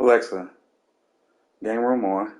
Alexa, game room on.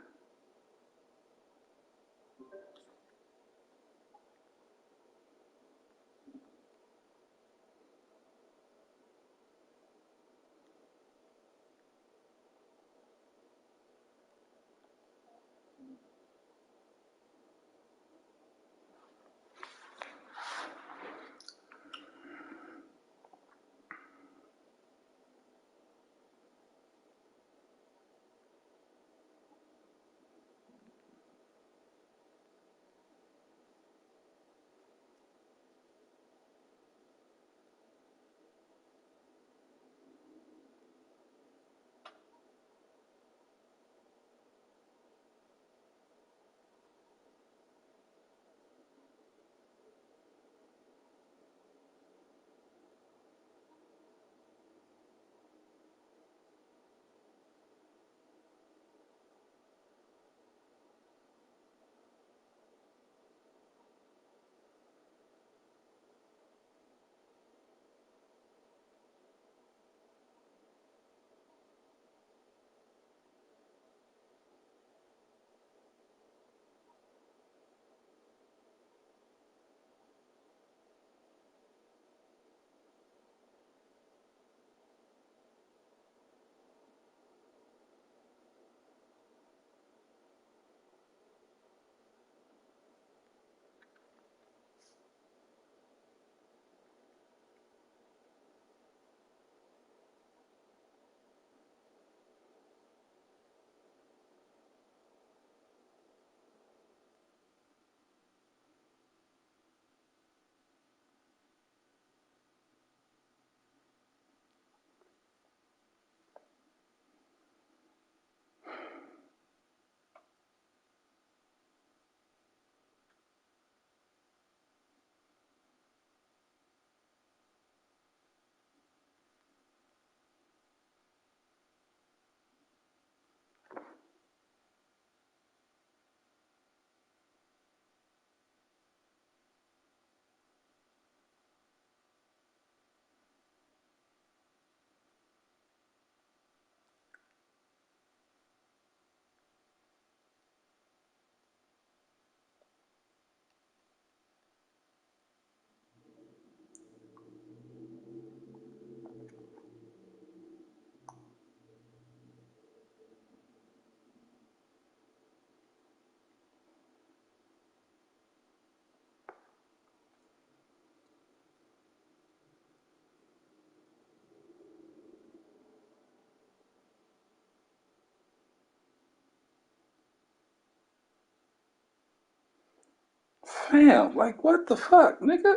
Fam, like what the fuck, nigga?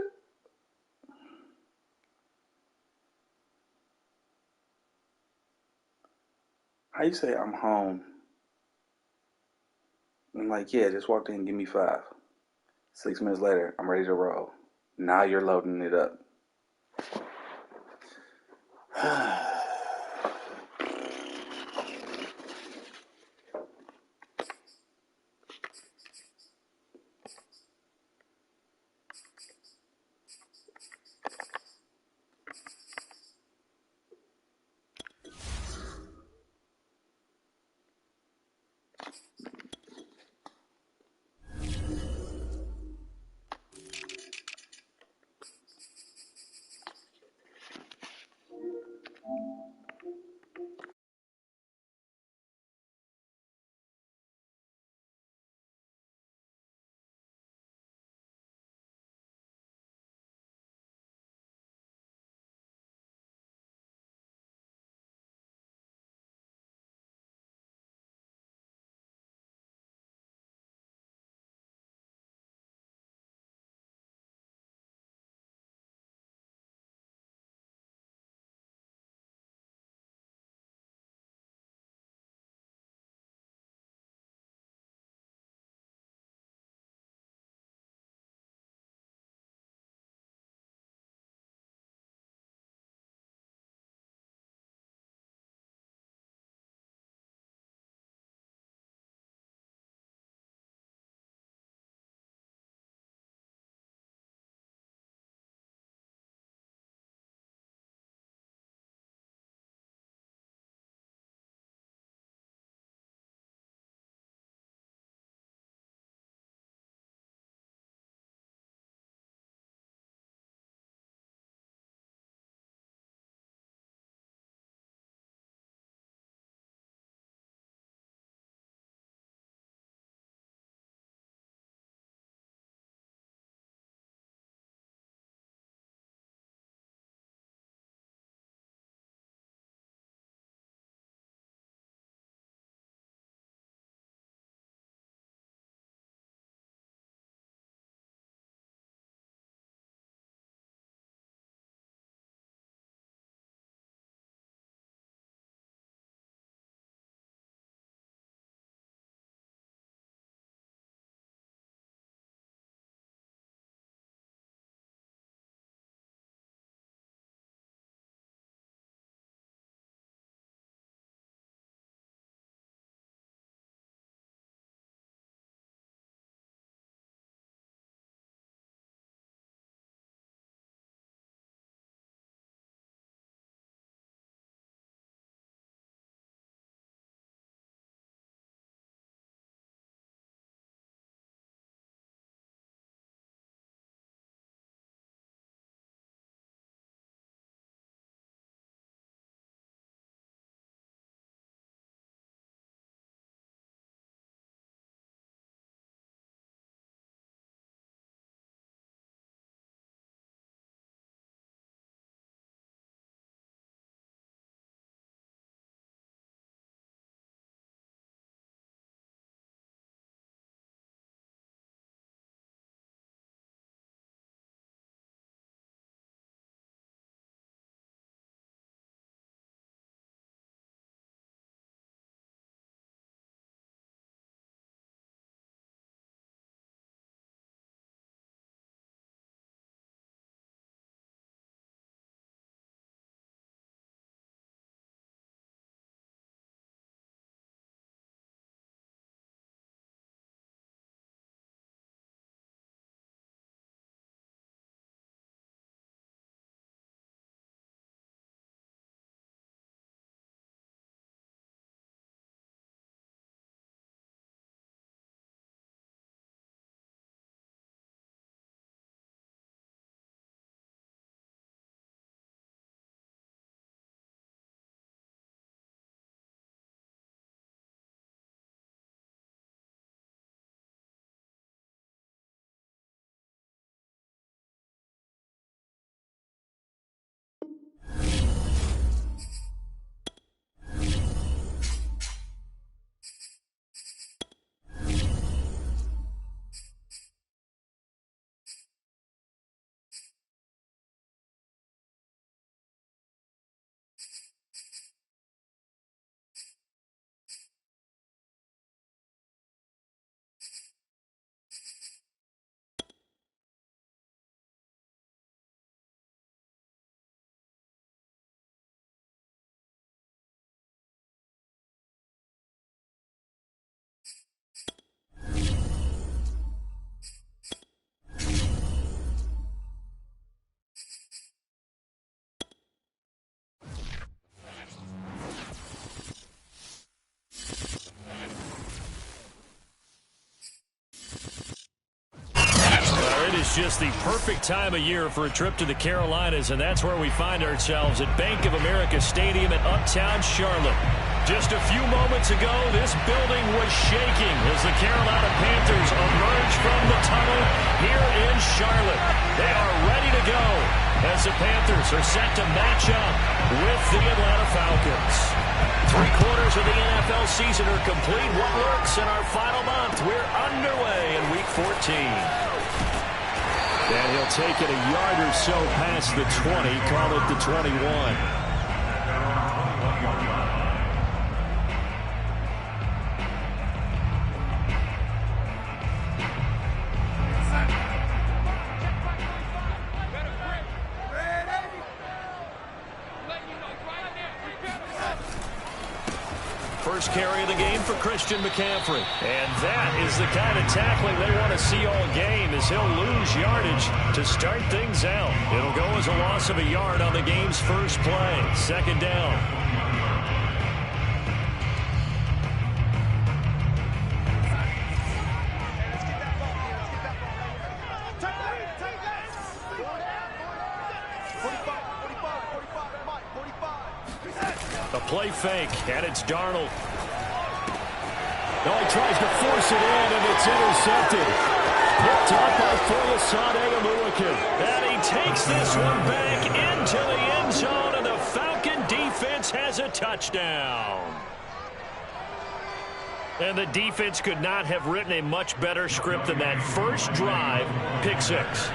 How you say I'm home? I'm like, yeah, just walked in, give me five. 6 minutes later, I'm ready to roll. Now you're loading it up. It's just the perfect time of year for a trip to the Carolinas, and that's where we find ourselves at Bank of America Stadium in Uptown Charlotte. Just a few moments ago, this building was shaking as the Carolina Panthers emerge from the tunnel here in Charlotte. They are ready to go as the Panthers are set to match up with the Atlanta Falcons. 3/4 of the NFL season are complete. What works in our final month? We're underway in Week 14. And he'll take it a yard or so past the 20, call it the 21. First carry of the game for Christian McCaffrey. And that is the kind of tackling they want to see all game, as he'll lose yardage to start things out. It'll go as a loss of a yard on the game's first play. Second down. A play fake, and it's Darnold. No, he tries to force it in, and it's intercepted. Picked up by Folasade Aluakin. And he takes this one back into the end zone, and the Falcon defense has a touchdown. And the defense could not have written a much better script than that first drive, pick six.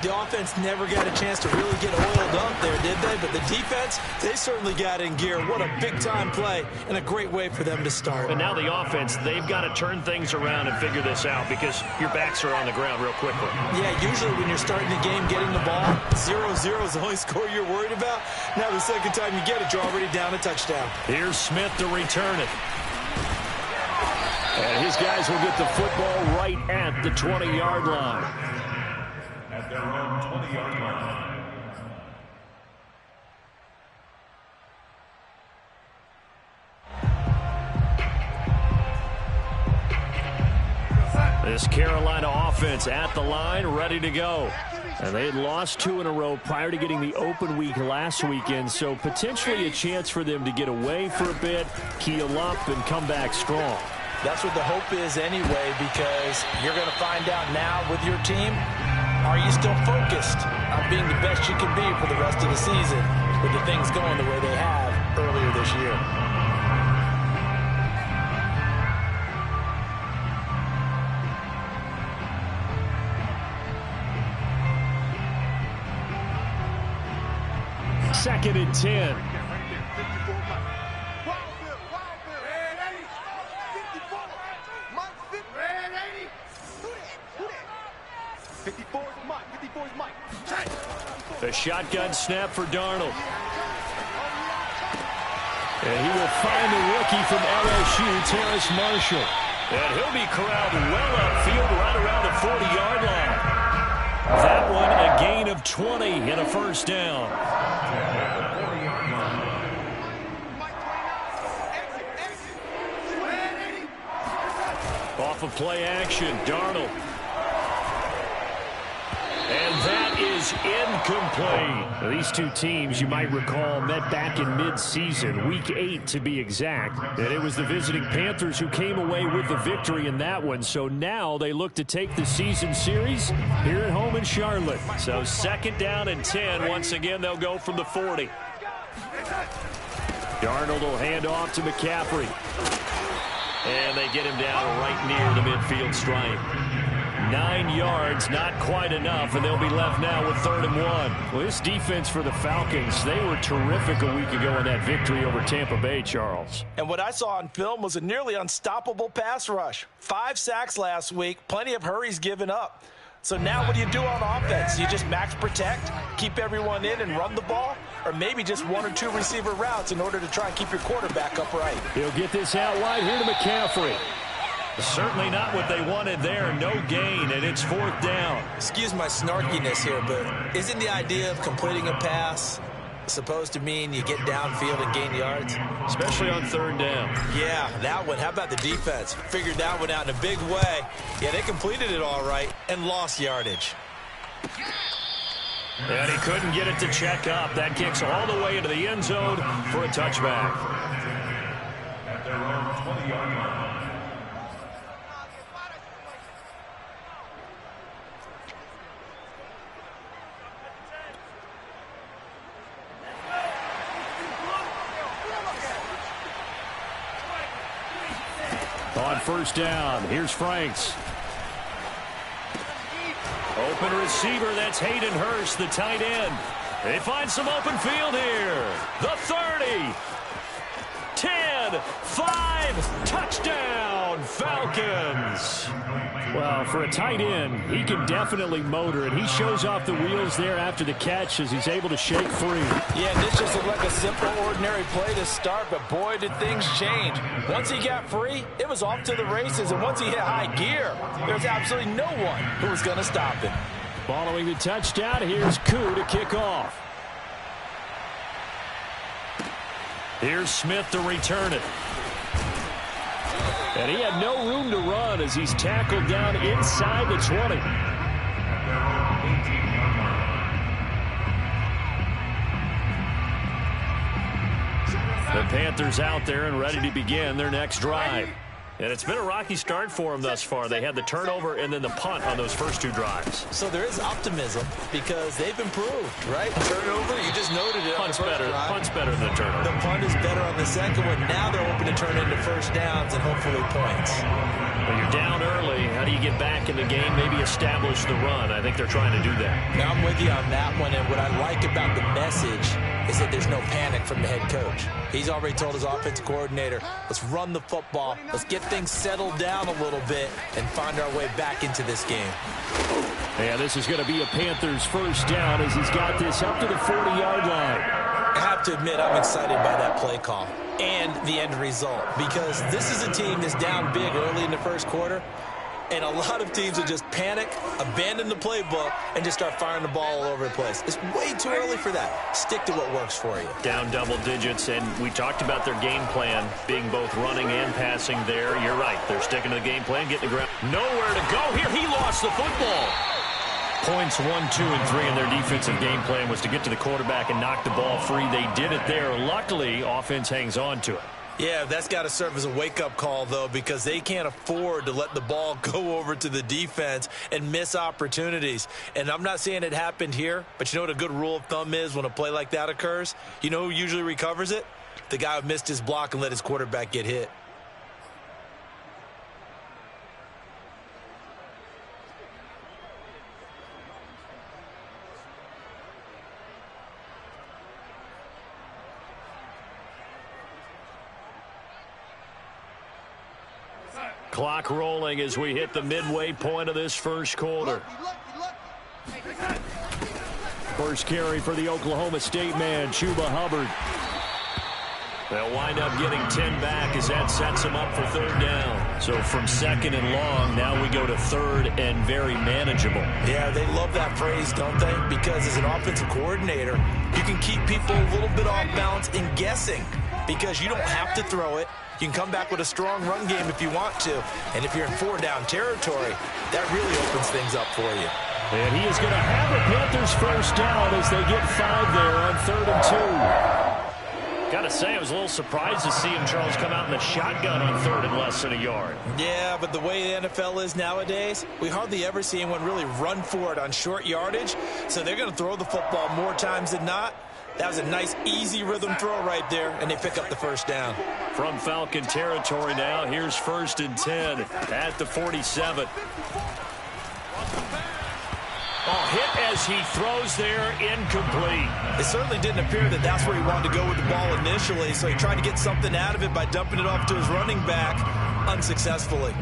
The offense never got a chance to really get oiled up there, did they? But the defense, they certainly got in gear. What a big-time play and a great way for them to start. And now the offense, they've got to turn things around and figure this out because your backs are on the ground real quickly. Yeah, usually when you're starting the game, getting the ball, 0-0 is the only score you're worried about. Now the second time you get it, you're already down a touchdown. Here's Smith to return it. And his guys will get the football right at the 20-yard line. At their own 20-yard line. This Carolina offense at the line, ready to go. And they had lost 2 in a row prior to getting the open week last weekend, so potentially a chance for them to get away for a bit, keel up, and come back strong. That's what the hope is anyway, because you're going to find out now with your team, are you still focused on being the best you can be for the rest of the season with the things going the way they have earlier this year? Second and 10. A shotgun snap for Darnold. And he will find the rookie from LSU, Terrace Marshall. And he'll be corralled well upfield right around the 40-yard line. That one a gain of 20 and a first down. Off of play action, Darnold. And that is incomplete. These two teams, you might recall, met back in mid-season, Week 8 to be exact. And it was the visiting Panthers who came away with the victory in that one. So now they look to take the season series here at home in Charlotte. So second down and 10. Once again, they'll go from the 40. Darnold will hand off to McCaffrey. And they get him down right near the midfield stripe. 9 yards, not quite enough, and they'll be left now with 3rd and 1. Well, this defense for the Falcons, they were terrific a week ago in that victory over Tampa Bay, Charles. And what I saw on film was a nearly unstoppable pass rush. 5 sacks last week, plenty of hurries given up. So now what do you do on offense? You just max protect, keep everyone in and run the ball, or maybe just 1 or 2 receiver routes in order to try and keep your quarterback upright. He'll get this out wide here to McCaffrey. Certainly not what they wanted there. No gain, and it's 4th down. Excuse my snarkiness here, but isn't the idea of completing a pass supposed to mean you get downfield and gain yards? Especially on 3rd down. Yeah, that one. How about the defense? Figured that one out in a big way. Yeah, they completed it all right and lost yardage. And he couldn't get it to check up. That kicks all the way into the end zone for a touchback. At their own 20-yard line. On first down, here's Franks. Open receiver, that's Hayden Hurst, the tight end. They find some open field here. The 30, 10, 5, touchdown, Falcons. Well, for a tight end, he can definitely motor it. He shows off the wheels there after the catch as he's able to shake free. Yeah, this just looked like a simple, ordinary play to start, but boy, did things change. Once he got free, it was off to the races, and once he hit high gear, there's absolutely no one who was going to stop him. Following the touchdown, here's Koo to kick off. Here's Smith to return it. And he had no room to run as he's tackled down inside the 20. The Panthers out there and ready to begin their next drive. And it's been a rocky start for them thus far. They had the turnover and then the punt on those first two drives. So there is optimism because they've improved, right? Turnover, you just noted it. Punt's better than the turnover. The punt is better on the second one. Now they're hoping to turn into first downs and hopefully points. When you're down early, how do you get back in the game? Maybe establish the run. I think they're trying to do that. Now I'm with you on that one, and what I like about the message is that there's no panic from the head coach. He's already told his offensive coordinator, let's run the football, let's get things settled down a little bit and find our way back into this game. Yeah, this is going to be a Panthers first down as he's got this up to the 40-yard line. I have to admit, I'm excited by that play call and the end result because this is a team that's down big early in the first quarter, and a lot of teams will just panic, abandon the playbook, and just start firing the ball all over the place. It's way too early for that. Stick to what works for you. Down double digits, and we talked about their game plan being both running and passing there. You're right. They're sticking to the game plan, getting the ground. Nowhere to go here. He lost the football. Points 1, 2, and 3 in their defensive game plan was to get to the quarterback and knock the ball free. They did it there. Luckily, offense hangs on to it. Yeah, that's got to serve as a wake-up call, though, because they can't afford to let the ball go over to the defense and miss opportunities. And I'm not saying it happened here, but you know what a good rule of thumb is when a play like that occurs? You know who usually recovers it? The guy who missed his block and let his quarterback get hit. Clock rolling as we hit the midway point of this first quarter. First carry for the Oklahoma State man, Chuba Hubbard. They'll wind up getting 10 back as that sets them up for third down. So from second and long, now we go to third and very manageable. Yeah, they love that phrase, don't they? Because as an offensive coordinator, you can keep people a little bit off balance in guessing because you don't have to throw it. You can come back with a strong run game if you want to. And if you're in four-down territory, that really opens things up for you. And he is going to have the Panthers first down as they get 5 there on 3rd and 2. Got to say, I was a little surprised to see him, Charles, come out in the shotgun on 3rd and less than a yard. Yeah, but the way the NFL is nowadays, we hardly ever see anyone really run for it on short yardage. So they're going to throw the football more times than not. That was a nice, easy rhythm throw right there, and they pick up the first down. From Falcon territory now, here's 1st and 10 at the 47. Hit as he throws there, incomplete. It certainly didn't appear that that's where he wanted to go with the ball initially, so he tried to get something out of it by dumping it off to his running back unsuccessfully.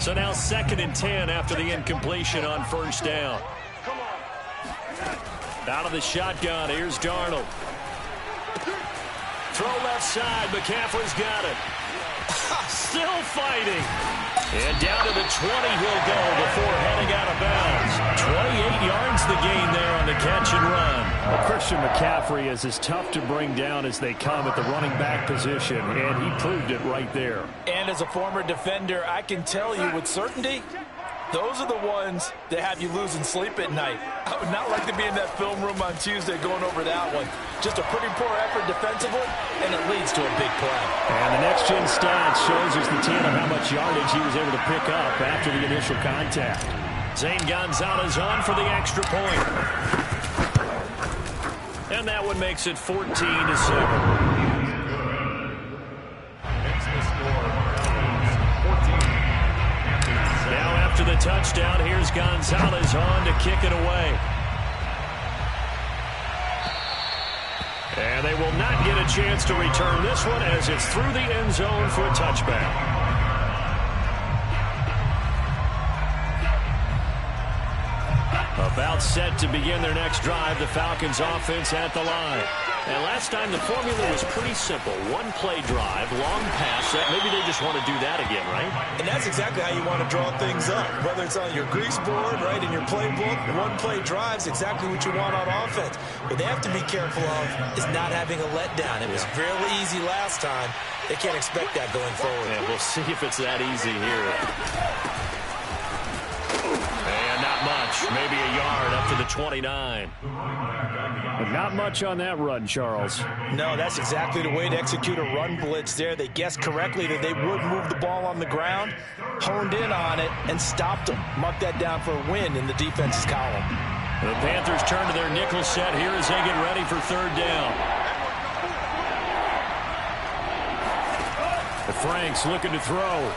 So now 2nd and 10 after the incompletion on first down. Out of the shotgun, here's Darnold. Throw left side, McCaffrey's got it. Still fighting. And down to the 20 he'll go before heading out of bounds. 28 yards the gain there on the catch and run. Well, Christian McCaffrey is as tough to bring down as they come at the running back position, and he proved it right there. And as a former defender, I can tell you with certainty, those are the ones that have you losing sleep at night. I would not like to be in that film room on Tuesday going over that one. Just a pretty poor effort defensively, and it leads to a big play. And the next-gen stats shows us the tale of how much yardage he was able to pick up after the initial contact. Zane Gonzalez on for the extra point. And that one makes it 14-7. Now after the touchdown, here's Gonzalez on to kick it away. And they will not get a chance to return this one as it's through the end zone for a touchback. About set to begin their next drive, the Falcons offense at the line. And last time the formula was pretty simple. One-play drive, long pass. Maybe they just want to do that again, right? And that's exactly how you want to draw things up. Whether it's on your grease board, right, in your playbook, one-play drive's exactly what you want on offense. What they have to be careful of is not having a letdown. It was fairly easy last time. They can't expect that going forward. Yeah, we'll see if it's that easy here. And not much. Maybe a yard up to the 29. But not much on that run, Charles. No, that's exactly the way to execute a run blitz there. They guessed correctly that they would move the ball on the ground, honed in on it, and stopped them. Mark that down for a win in the defense's column. The Panthers turn to their nickel set here as they get ready for third down. The Franks looking to throw.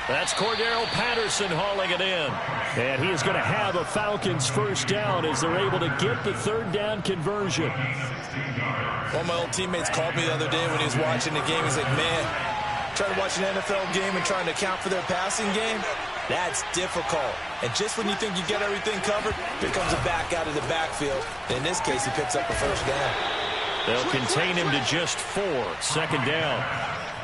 That's Cordero Patterson hauling it in. And he is going to have a Falcons first down as they're able to get the third down conversion. One of my old teammates called me the other day when he was watching the game. He's like, man, trying to watch an NFL game and trying to account for their passing game, that's difficult. And just when you think you get everything covered, here comes a back out of the backfield. In this case, he picks up a first down. They'll contain him to just 4. Second down.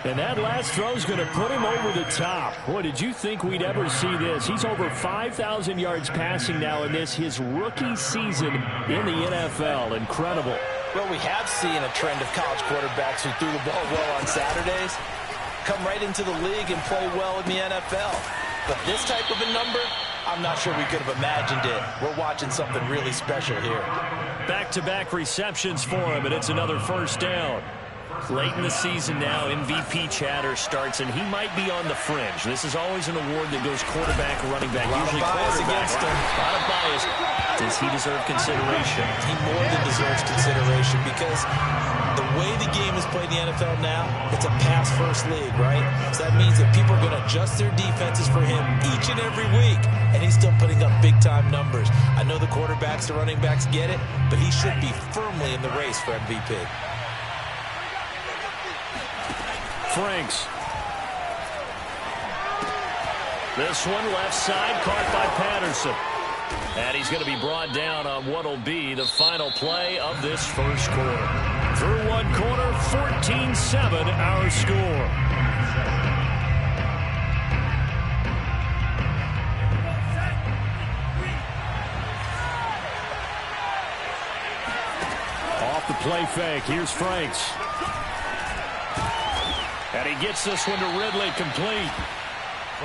And that last throw is going to put him over the top. Boy, did you think we'd ever see this? He's over 5,000 yards passing now in this, his rookie season in the NFL. Incredible. Well, we have seen a trend of college quarterbacks who threw the ball well on Saturdays come right into the league and play well in the NFL. But this type of a number, I'm not sure we could have imagined it. We're watching something really special here. Back-to-back receptions for him, and it's another first down. Late in the season now, MVP chatter starts, and he might be on the fringe. This is always an award that goes quarterback, running back, usually quarterback. A lot of bias. Does he deserve consideration? He more than deserves consideration because the way the game is played in the NFL now, it's a pass-first league, right? So that means that people are going to adjust their defenses for him each and every week, and he's still putting up big-time numbers. I know the quarterbacks, the running backs get it, but he should be firmly in the race for MVP. Franks. This one left side caught by Patterson. And he's going to be brought down on what will be the final play of this first quarter. Through one quarter, 14-7 our score. Off the play fake, here's Franks. And he gets this one to Ridley complete.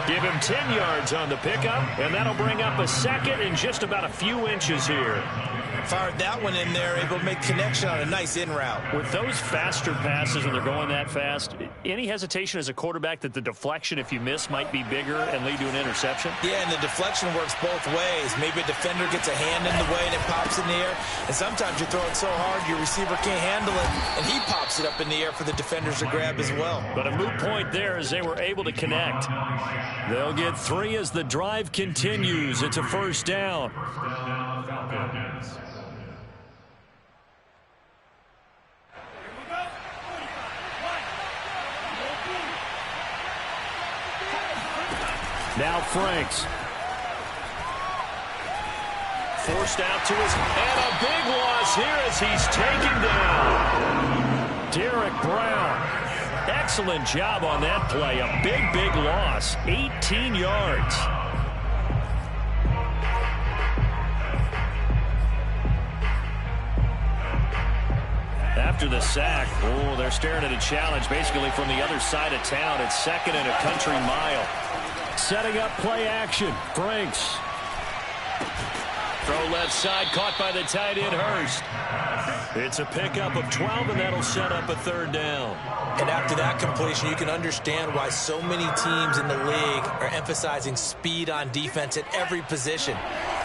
Give him 10 yards on the pickup, and that'll bring up a second in just about a few inches here. Fired that one in there, able to make connection on a nice in route. With those faster passes when they're going that fast, any hesitation as a quarterback that the deflection, if you miss, might be bigger and lead to an interception? Yeah, and the deflection works both ways. Maybe a defender gets a hand in the way and it pops in the air. And sometimes you throw it so hard your receiver can't handle it, and he pops it up in the air for the defenders to grab as well. But a moot point there as they were able to connect. They'll get 3 as the drive continues. It's a first down. Now Franks. Forced out to his, and a big loss here as he's taken down. Derek Brown. Excellent job on that play. A big, big loss. 18 yards. After the sack, they're staring at a challenge basically from the other side of town. It's 2nd and a country mile. Setting up play action. Franks. Throw left side, caught by the tight end, Hurst. It's a pickup of 12, and that'll set up a 3rd down. And after that completion, you can understand why so many teams in the league are emphasizing speed on defense at every position.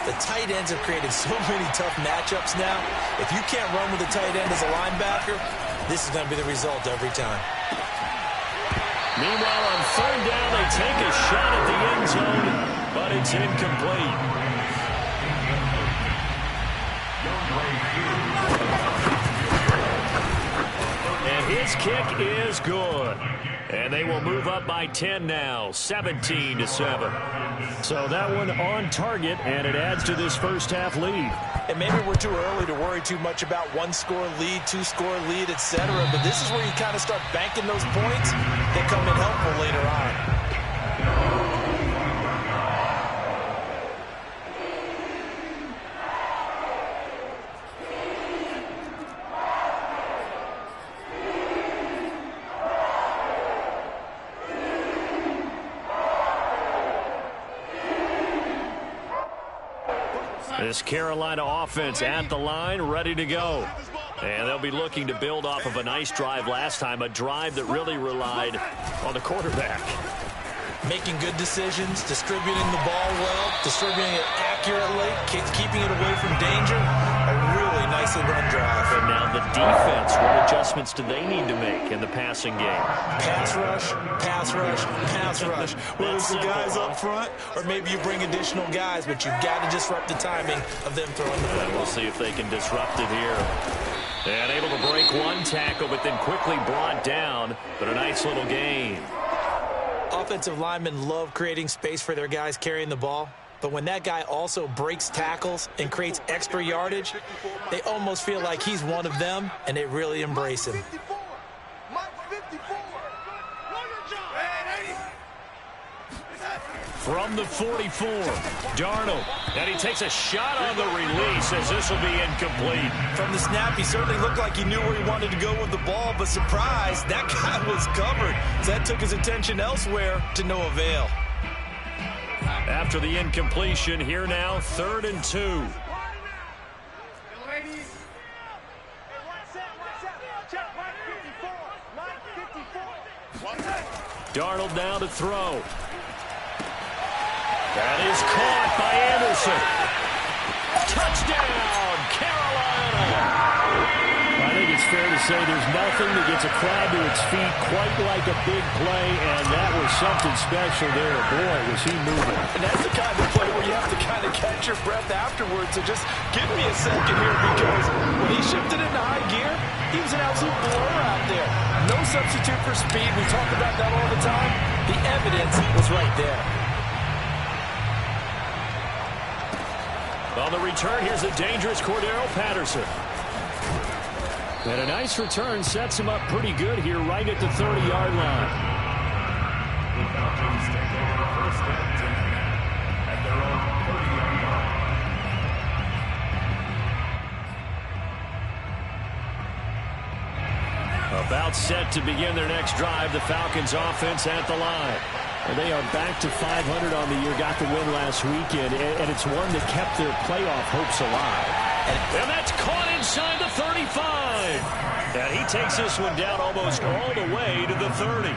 The tight ends have created so many tough matchups now. If you can't run with a tight end as a linebacker, this is going to be the result every time. Meanwhile, on 3rd down, they take a shot at the end zone, but it's incomplete. And his kick is good. And they will move up by 10 now, 17-7. So that one on target, and it adds to this first half lead. And maybe we're too early to worry too much about 1-score lead, 2-score lead, etc. But this is where you kind of start banking those points that come in helpful later on. This Carolina offense at the line, ready to go. And they'll be looking to build off of a nice drive last time, a drive that really relied on the quarterback. Making good decisions, distributing the ball well, distributing it accurately, keeping it away from danger. A really nicely run drive. And now the defense, what adjustments do they need to make in the passing game? Pass rush, pass rush, pass rush. Whether it's the guys up front or maybe you bring additional guys, but you've got to disrupt the timing of them throwing the football. And we'll see if they can disrupt it here. And able to break one tackle, but then quickly brought down. But a nice little gain. Offensive linemen love creating space for their guys carrying the ball. But when that guy also breaks tackles and creates extra yardage, they almost feel like he's one of them, and they really embrace him. From the 44, Darnold. And he takes a shot on the release as this will be incomplete. From the snap, he certainly looked like he knew where he wanted to go with the ball, but surprise, that guy was covered. So that took his attention elsewhere to no avail. After the incompletion, here now, 3rd and 2. Darnold now to throw. That is caught by Anderson. Touchdown, Carolina! I think it's fair to say there's nothing that gets a crowd to its feet quite like a big play, and that was something special there. Boy, was he moving. And that's the kind of play where you have to kind of catch your breath afterwards. So just give me a second here, because when he shifted into high gear, he was an absolute blur out there. No substitute for speed. We talk about that all the time. The evidence was right there. On the return, here's a dangerous Cordero Patterson. And a nice return sets him up pretty good here right at the 30-yard line. At their own 30-yard line. About set to begin their next drive, the Falcons offense at the line. And they are back to 500 on the year, got the win last weekend, and it's one that kept their playoff hopes alive. And that's caught inside the 35. And he takes this one down almost all the way to the 30.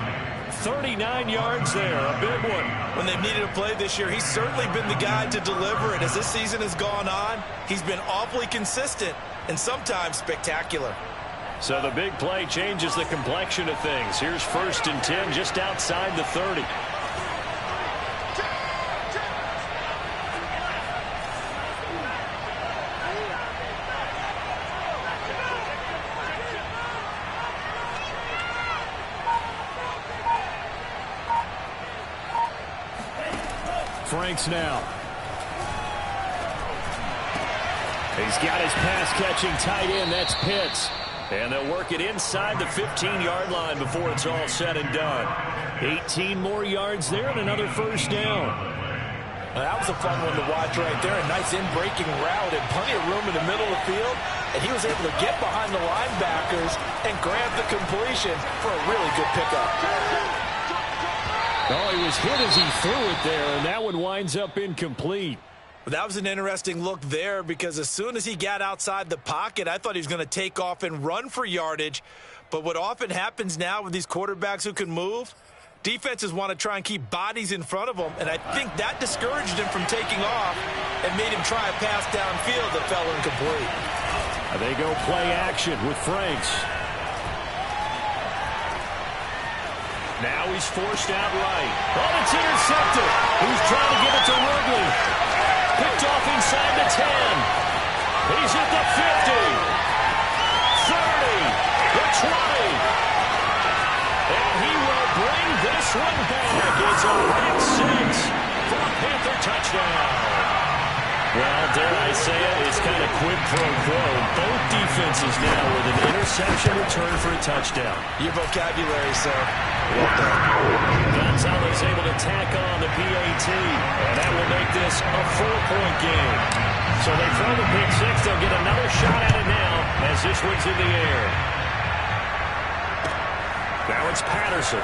39 yards there, a big one. When they've needed a play this year, he's certainly been the guy to deliver it. As this season has gone on, he's been awfully consistent and sometimes spectacular. So the big play changes the complexion of things. Here's 1st and 10 just outside the 30. Franks now. He's got his pass-catching tight end. That's Pitts. And they'll work it inside the 15-yard line before it's all said and done. 18 more yards there and another first down. Well, that was a fun one to watch right there. A nice in-breaking route and plenty of room in the middle of the field. And he was able to get behind the linebackers and grab the completion for a really good pickup. Oh, he was hit as he threw it there, and that one winds up incomplete. But that was an interesting look there because as soon as he got outside the pocket, I thought he was going to take off and run for yardage. But what often happens now with these quarterbacks who can move, defenses want to try and keep bodies in front of them, and I think that discouraged him from taking off and made him try a pass downfield that fell incomplete. They go play action with Franks. Now he's forced out right. Oh, it's intercepted. He's trying to give it to Ridley. Picked off inside the 10. He's at the 50. 30. The 20. And he will bring this one back. It's a red 6 for a Panther touchdown. Well, dare I say it, it's kind of quid pro quo. Both defenses now with an interception return for a touchdown. Your vocabulary, sir. Well done. Gonzalez able to tack on the PAT, and that will make this a 4-point game. So they throw the pick 6. They'll get another shot at it now as this one's in the air. Now it's Patterson.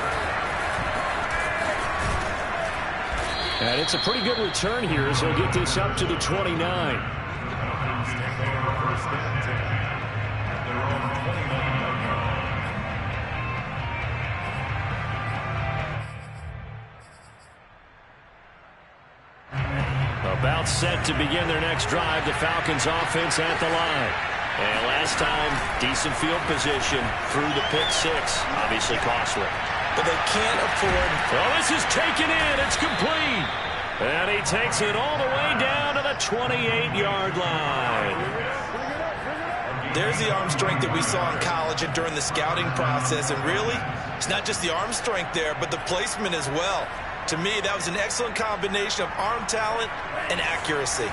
And it's a pretty good return here as he'll get this up to the 29. About set to begin their next drive, the Falcons offense at the line. And last time, decent field position through the pick 6. Obviously costly. But they can't afford. Well, this is taken in. It's complete. And he takes it all the way down to the 28-yard line. There's the arm strength that we saw in college and during the scouting process. And really, it's not just the arm strength there, but the placement as well. To me, that was an excellent combination of arm talent and accuracy.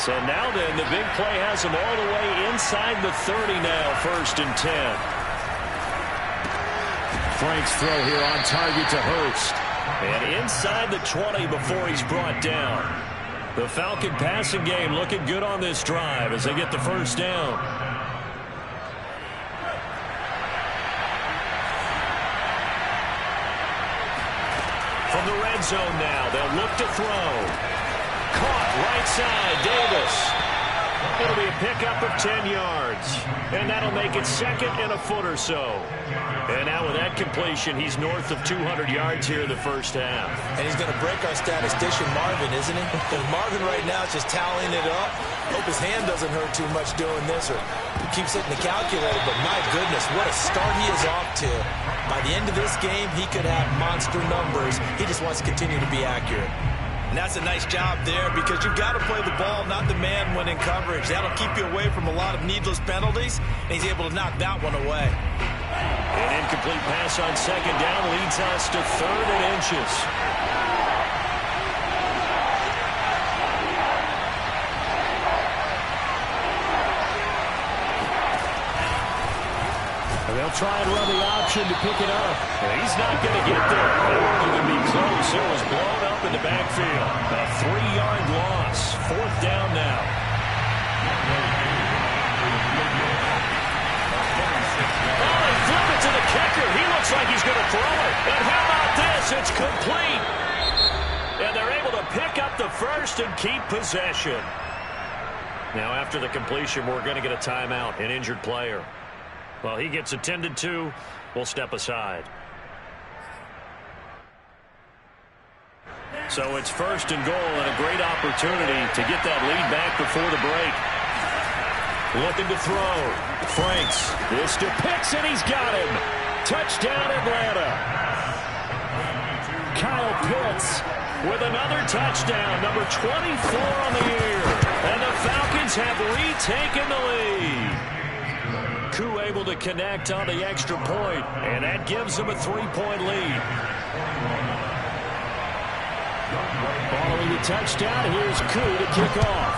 So now then, the big play has him all the way inside the 30 now, 1st and 10. Frank's throw here on target to Hurst. And inside the 20 before he's brought down. The Falcon passing game looking good on this drive as they get the first down. From the red zone now, they'll look to throw. Caught right side, Davis. It'll be a pickup of 10 yards. And that'll make it 2nd and a foot or so. And now with that completion, he's north of 200 yards here in the first half. And he's going to break our statistician, Marvin, isn't he? Because Marvin right now is just tallying it up. Hope his hand doesn't hurt too much doing this or keeps hitting the calculator. But my goodness, what a start he is off to. By the end of this game, he could have monster numbers. He just wants to continue to be accurate. And that's a nice job there because you've got to play the ball, not the man when in coverage. That'll keep you away from a lot of needless penalties, and he's able to knock that one away. An incomplete pass on 2nd down leads us to 3rd and inches. And they'll try and run the option to pick it up. And he's not going to get there. It won't even be close. It was blown up in the backfield. A 3-yard loss. 4th down now. Oh, they flip it to the kicker. He looks like he's going to throw it. And how about this? It's complete. And they're able to pick up the first and keep possession. Now, after the completion, we're going to get a timeout, an injured player. Well, he gets attended to. We'll step aside. So it's 1st and goal and a great opportunity to get that lead back before the break. Looking to throw. Franks. This to Pitts, and he's got him. Touchdown, Atlanta. Kyle Pitts with another touchdown, number 24 on the year. And the Falcons have retaken the lead. Koo able to connect on the extra point, and that gives them a 3-point lead. Following the touchdown, here's Koo to kick off.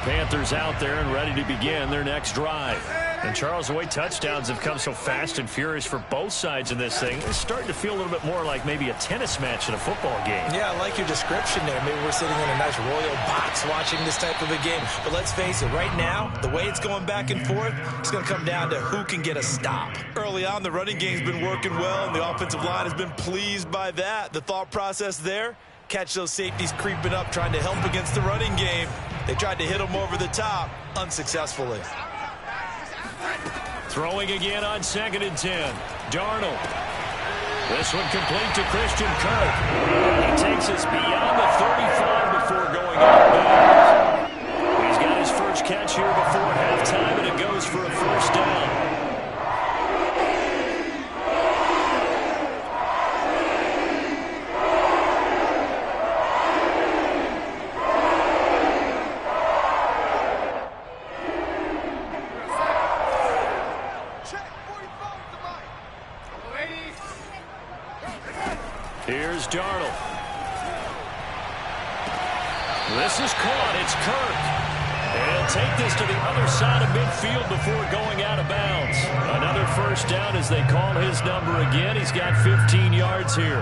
Panthers out there and ready to begin their next drive. And Charles, the way touchdowns have come so fast and furious for both sides in this thing, it's starting to feel a little bit more like maybe a tennis match in a football game. Yeah, I like your description there. Maybe we're sitting in a nice royal box watching this type of a game. But let's face it, right now, the way it's going back and forth, it's going to come down to who can get a stop. Early on, the running game's been working well, and the offensive line has been pleased by that. The thought process there, catch those safeties creeping up, trying to help against the running game. They tried to hit them over the top, unsuccessfully. Throwing again on 2nd and 10. Darnold. This one complete to Christian Kirk. He takes us beyond the 35 before going out of bounds. He's got his first catch here before halftime, and it goes for a first down. Here's Darnold. This is caught. It's Kirk. And he'll take this to the other side of midfield before going out of bounds. Another first down as they call his number again. He's got 15 yards here.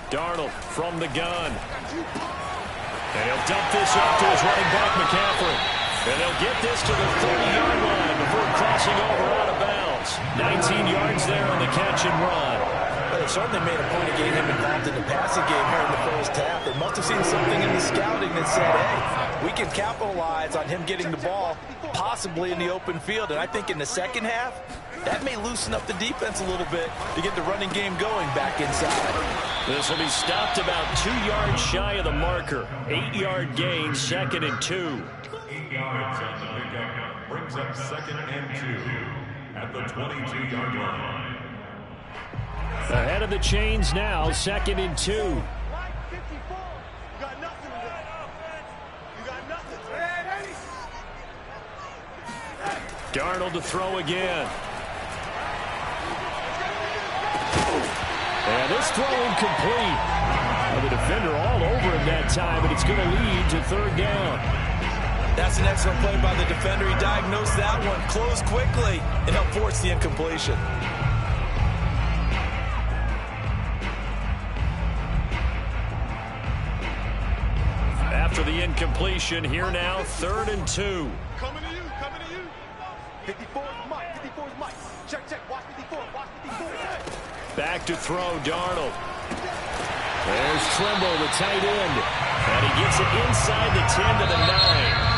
Darnold from the gun. And he'll dump this off to his running back, McCaffrey. And they'll get this to the 30-yard line before crossing over out of bounds. 19 yards there on the catch and run. Well, they certainly made a point of getting him involved in the passing game here in the first half. They must have seen something in the scouting that said, hey, we can capitalize on him getting the ball possibly in the open field. And I think in the second half, that may loosen up the defense a little bit to get the running game going back inside. This will be stopped about 2 yards shy of the marker. 8-yard gain, 2nd and 2. 8 yards on the pickup brings up 2nd and 2 at the 22-yard line. Ahead of the chains now, 2nd and 2. Darnold to throw again. And this throw incomplete. Well, the defender all over him that time, but it's going to lead to 3rd down. That's an excellent play by the defender. He diagnosed that one, closed quickly, and helped force the incompletion. After the incompletion, here now, 3rd and 2. Coming to you, coming to you. 54 is Mike, 54 is Mike. Check, check, watch 54, watch 54. Back to throw, Darnold. There's Trimble, the tight end. And he gets it inside the 10 to the 9.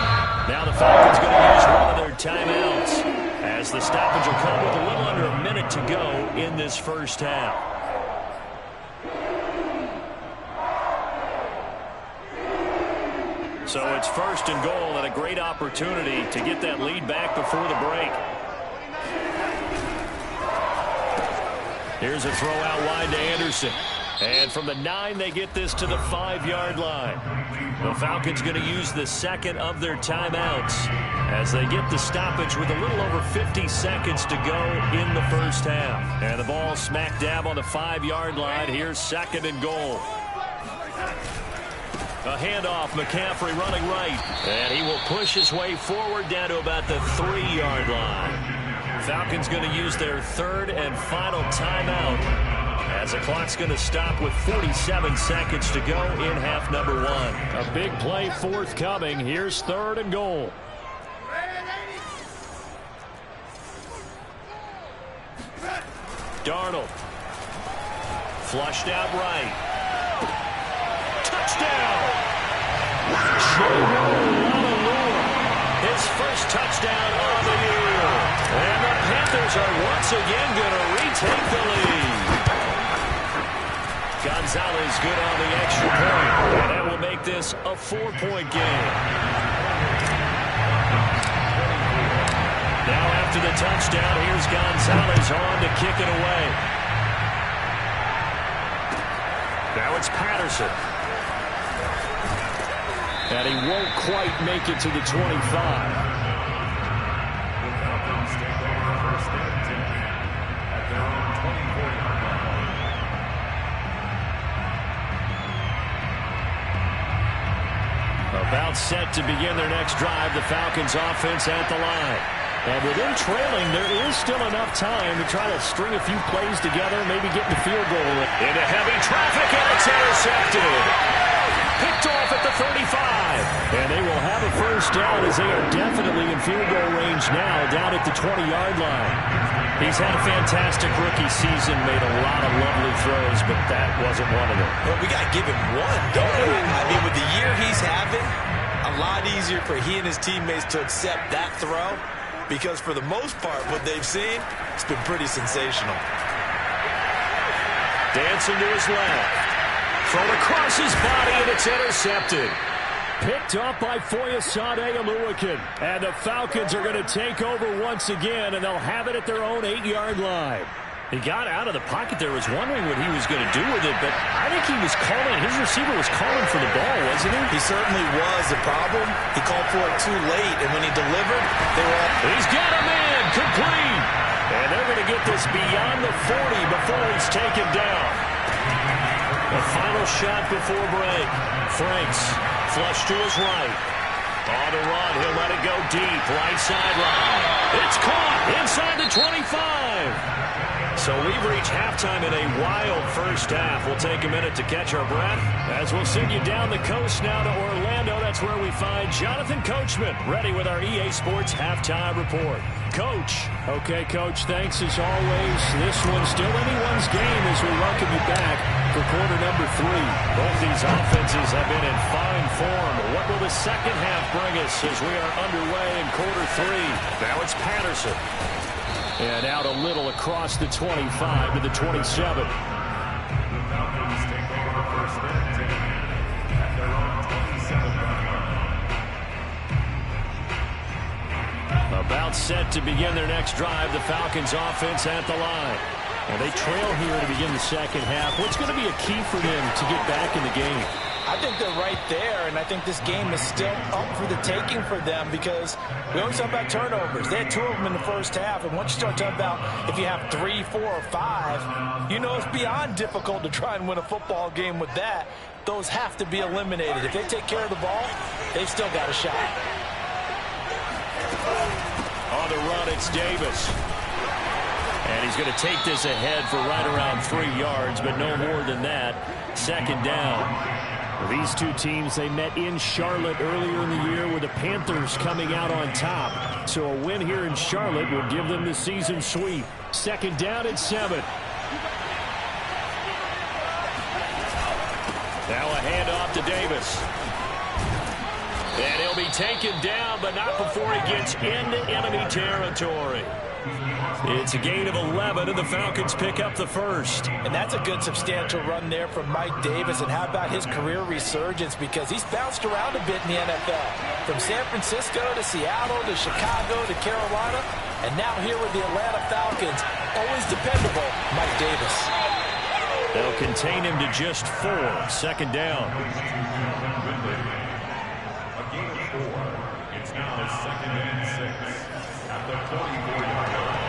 Now the Falcons going to use one of their timeouts as the stoppage will come with a little under a minute to go in this first half. So it's 1st and goal and a great opportunity to get that lead back before the break. Here's a throw out wide to Anderson. And from the 9, they get this to the 5-yard line. The Falcons going to use the 2nd of their timeouts as they get the stoppage with a little over 50 seconds to go in the first half. And the ball smack dab on the 5-yard line. Here's 2nd and goal. A handoff, McCaffrey running right. And he will push his way forward down to about the 3-yard line. Falcons going to use their 3rd and final timeout as the clock's going to stop with 47 seconds to go in half number 1. A big play forthcoming. Here's 3rd and goal. Darnold. Flushed out right. Touchdown! His first touchdown of the year. And the Panthers are once again going to retake the lead. Gonzalez good on the extra point. And that will make this a 4-point game. Now after the touchdown, here's Gonzalez on to kick it away. Now it's Patterson. And he won't quite make it to the 25. About set to begin their next drive, the Falcons offense at the line. And with them trailing, there is still enough time to try to string a few plays together, maybe get the field goal into heavy traffic, and it's intercepted. Picked off at the 35. And they will have a first down as they are definitely in field goal range now, down at the 20-yard line. He's had a fantastic rookie season, made a lot of lovely throws, but that wasn't one of them. Well, we got to give him one, don't we? I mean, with the year he's having, a lot easier for he and his teammates to accept that throw, because for the most part, what they've seen, it's been pretty sensational. Dancing to his left. Thrown across his body, and it's intercepted. Picked up by Foyesade Oluwakin. And the Falcons are going to take over once again, and they'll have it at their own 8-yard line. He got out of the pocket there, was wondering what he was going to do with it, but I think he was calling, his receiver was calling for the ball, wasn't he? He certainly was. The problem, he called for it too late, and when he delivered, they were all... He's got him in, complete. And they're going to get this beyond the 40 before he's taken down. The final shot before break. Franks, flush to his right. On the run, he'll let it go deep, right sideline. It's caught inside the 25. So we've reached halftime in a wild first half. We'll take a minute to catch our breath as we'll send you down the coast now to Orlando. That's where we find Jonathan Coachman, ready with our EA Sports Halftime Report. Coach. Okay, Coach, thanks as always. This one's still anyone's game as we welcome you back for quarter number 3. Both these offenses have been in fine form. What will the second half bring us as we are underway in quarter 3? Now it's Patterson. And out a little across the 25 to the 27. The Falcons take over first and 10 at their own 27. About set to begin their next drive, the Falcons offense at the line. And they trail here to begin the second half. What's going to be a key for them to get back in the game? I think they're right there, and I think this game is still up for the taking for them because we always talk about turnovers. They had 2 of them in the first half, and once you start talking about if you have 3, 4, or 5, you know it's beyond difficult to try and win a football game with that. Those have to be eliminated. If they take care of the ball, they've still got a shot. On the run, it's Davis. And he's going to take this ahead for right around 3 yards, but no more than that. Second down. These two teams, they met in Charlotte earlier in the year with the Panthers coming out on top. So a win here in Charlotte will give them the season sweep. Second down at 7. Now a handoff to Davis. And he'll be taken down, but not before he gets into enemy territory. It's a gain of 11, and the Falcons pick up the first. And that's a good substantial run there from Mike Davis. And how about his career resurgence? Because he's bounced around a bit in the NFL. From San Francisco to Seattle to Chicago to Carolina. And now here with the Atlanta Falcons. Always dependable, Mike Davis. They'll contain him to just 4. Second down. A gain of 4. It's now 2nd and 6 at the 24-yard line.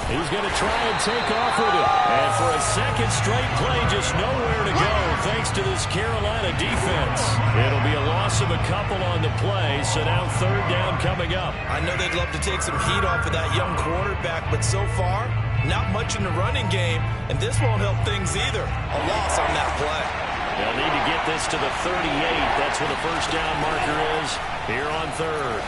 He's going to try and take off with it. And for a second straight play, just nowhere to go thanks to this Carolina defense. It'll be a loss of a couple on the play, so now third down coming up. I know they'd love to take some heat off of that young quarterback, but so far, not much in the running game, and this won't help things either. A loss on that play. They'll need to get this to the 38. That's where the first down marker is here on third.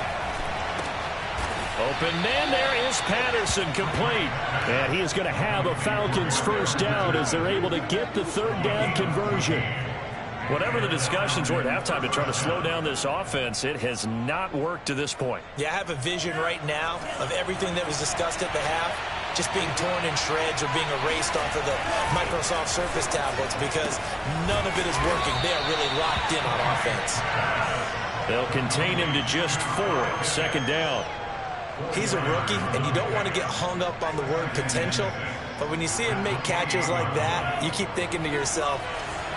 Open man, there is Patterson, complete. And he is going to have a Falcons first down as they're able to get the third down conversion. Whatever the discussions were at halftime to try to slow down this offense, it has not worked to this point. Yeah, I have a vision right now of everything that was discussed at the half just being torn in shreds or being erased off of the Microsoft Surface tablets because none of it is working. They are really locked in on offense. They'll contain him to just 4. Second down. He's a rookie, and you don't want to get hung up on the word potential, but when you see him make catches like that, you keep thinking to yourself,